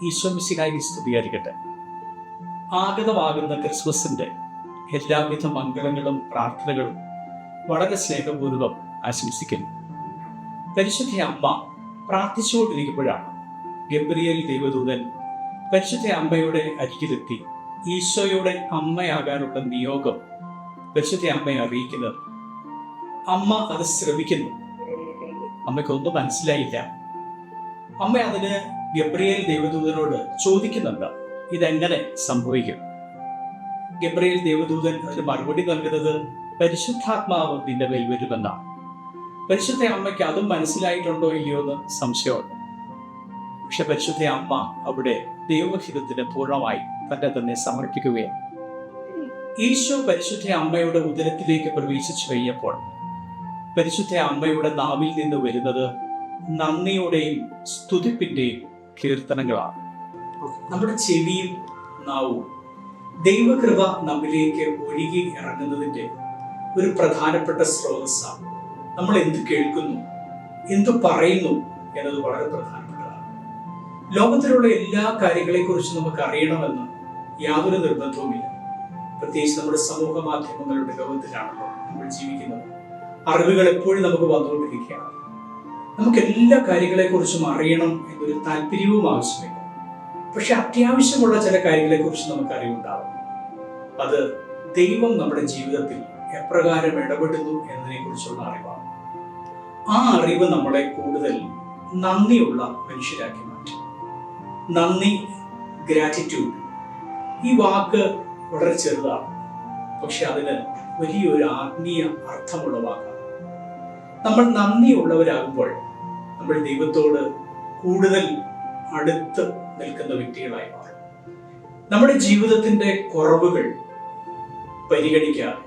ഈശോ മിശിഹായ്ക്ക് സ്തുതിയായിരിക്കട്ടെ. ആഗതമാകുന്ന ക്രിസ്മസിന്റെ എല്ലാവിധ മംഗളങ്ങളും പ്രാർത്ഥനകളും വളരെ സ്നേഹപൂർവ്വം ആശംസിക്കുന്നു. പരിശുദ്ധ അമ്മ പ്രാർത്ഥിച്ചുകൊണ്ടിരിക്കുമ്പോഴാണ് ഗബ്രിയേൽ ദൈവദൂതൻ പരിശുദ്ധ അമ്മയുടെ അരികിലെത്തി ഈശോയുടെ അമ്മയാകാനുള്ള നിയോഗം പരിശുദ്ധ അമ്മയെ അറിയിക്കുന്നത്. അമ്മ അത് ശ്രവിക്കുന്നു. അമ്മയ്ക്കൊന്നും മനസ്സിലായില്ല. അമ്മ അതിന് ഗബ്രിയേൽ ദൈവദൂതനോട് ചോദിക്കുന്നുണ്ട്, ഇതെങ്ങനെ സംഭവിക്കും? ഗബ്രിയേൽ ദൈവദൂതൻ ഒരു മറുപടി നൽകുന്നത് പരിശുദ്ധാത്മാവ് നിന്റെ മേൽ വരുമെന്നാണ്. പരിശുദ്ധ അമ്മയ്ക്ക് അതും മനസ്സിലായിട്ടുണ്ടോ ഇല്ലയോ എന്ന് സംശയമുണ്ട്. പക്ഷെ പരിശുദ്ധ അമ്മ അവിടെ ദൈവഹിതത്തിന് പൂർണ്ണമായി തന്നെ സമർപ്പിക്കുകയാണ്. ഈശോ പരിശുദ്ധ അമ്മയുടെ ഉദരത്തിലേക്ക് പ്രവേശിച്ചു കഴിഞ്ഞപ്പോൾ പരിശുദ്ധ അമ്മയുടെ നാവിൽ നിന്ന് വരുന്നത് നന്ദിയുടെയും സ്തുതിപ്പിന്റെയും കീർത്തനങ്ങളാണ്. നമ്മുടെ ചെവിയും നാവും ദൈവകൃപ നമ്മിലേക്ക് ഒഴുകി ഇറങ്ങുന്നതിന്റെ ഒരു പ്രധാനപ്പെട്ട സ്രോതസ്സാണ്. നമ്മൾ എന്ത് കേൾക്കുന്നു, എന്തു പറയുന്നു എന്നത് വളരെ പ്രധാനപ്പെട്ടതാണ്. ലോകത്തിലുള്ള എല്ലാ കാര്യങ്ങളെക്കുറിച്ചും നമുക്ക് അറിയണമെന്ന് യാതൊരു നിർബന്ധവുമില്ല. പ്രത്യേകിച്ച് നമ്മുടെ സമൂഹ മാധ്യമങ്ങളുടെ ലോകത്തിലാണല്ലോ നമ്മൾ ജീവിക്കുന്നത്. അറിവുകൾ എപ്പോഴും നമുക്ക് വന്നുകൊണ്ടിരിക്കുകയാണ്. നമുക്ക് എല്ലാ കാര്യങ്ങളെക്കുറിച്ചും അറിയണം എന്നൊരു താല്പര്യവും ആവശ്യമില്ല. പക്ഷെ അത്യാവശ്യമുള്ള ചില കാര്യങ്ങളെക്കുറിച്ച് നമുക്ക് അറിവുണ്ടാവും. അത് ദൈവം നമ്മുടെ ജീവിതത്തിൽ എപ്രകാരം ഇടപെടുന്നു എന്നതിനെ കുറിച്ചുള്ള അറിവാണ്. ആ അറിവ് നമ്മളെ കൂടുതൽ നന്ദിയുള്ള മനുഷ്യരാക്കി മാറ്റും. നന്ദി, ഗ്രാറ്റിറ്റ്യൂഡ്, ഈ വാക്ക് വളരെ ചെറുതാണ്, പക്ഷെ അതിന് വലിയൊരു ആത്മീയ അർത്ഥമുള്ള വാക്കാണ്. നമ്മൾ നന്ദിയുള്ളവരാകുമ്പോൾ നമ്മൾ ദൈവത്തോട് കൂടുതൽ അടുത്ത് നിൽക്കുന്ന വ്യക്തികളായി മാറും. നമ്മുടെ ജീവിതത്തിന്റെ കുറവുകൾ പരിഗണിക്കാതെ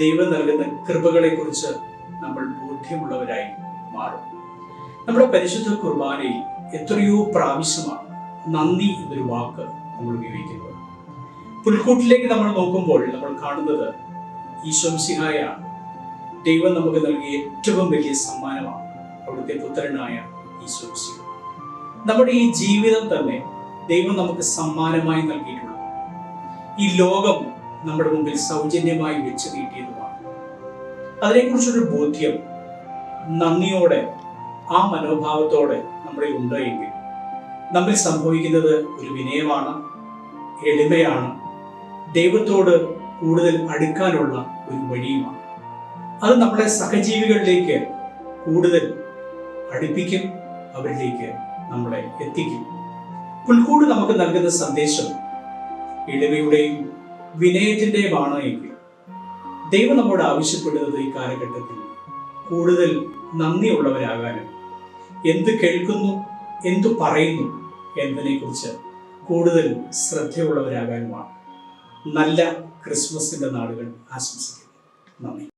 ദൈവം നൽകുന്ന കൃപകളെ കുറിച്ച് നമ്മൾ ബോധ്യമുള്ളവരായി മാറും. നമ്മുടെ പരിശുദ്ധ കുർബാനയിൽ എത്രയോ പ്രാവശ്യമാണ് നന്ദി എന്നൊരു വാക്ക് നമ്മൾ ഉപയോഗിക്കുന്നത്. പുൽക്കൂട്ടിലേക്ക് നമ്മൾ നോക്കുമ്പോൾ നമ്മൾ കാണുന്നത് ഈശോ മിശിഹായാണ്. ദൈവം നമുക്ക് നൽകിയ ഏറ്റവും വലിയ സമ്മാനമാണ് അവിടുത്തെ പുത്രനായ ഈശോ മിശിഹ. നമ്മുടെ ഈ ജീവിതം തന്നെ ദൈവം നമുക്ക് സമ്മാനമായി നൽകിയിട്ടുള്ളത്. ഈ ലോകം നമ്മുടെ മുമ്പിൽ സൗജന്യമായി വെച്ച് നീട്ടിയതുമാണ്. അതിനെക്കുറിച്ചൊരു ബോധ്യം നന്ദിയോടെ, ആ മനോഭാവത്തോടെ നമ്മളിൽ ഉണ്ടെങ്കിൽ നമ്മിൽ സംഭവിക്കുന്നത് ഒരു വിനയമാണ്, എളിമയാണ്, ദൈവത്തോട് കൂടുതൽ അടുക്കാനുള്ള ഒരു വഴിയുമാണ്. അത് നമ്മളെ സഹജീവികളിലേക്ക് കൂടുതൽ അടുപ്പിക്കും, അവരിലേക്ക് നമ്മളെ എത്തിക്കും. പുൽക്കൂട് നമുക്ക് നൽകുന്ന സന്ദേശം എളിമയുടെയും വിനയത്തിൻ്റെയുമാണ് എങ്കിൽ ദൈവം നമ്മോട് ആവശ്യപ്പെടുന്നത് ഈ കാലഘട്ടത്തിൽ കൂടുതൽ നന്ദിയുള്ളവരാകാനും എന്ത് കേൾക്കുന്നു, എന്തു പറയുന്നു എന്നതിനെക്കുറിച്ച് കൂടുതൽ ശ്രദ്ധയുള്ളവരാകാനുമാണ്. നല്ല ക്രിസ്മസിന്റെ നാളുകൾ ആശംസിക്കുന്നു. നന്ദി.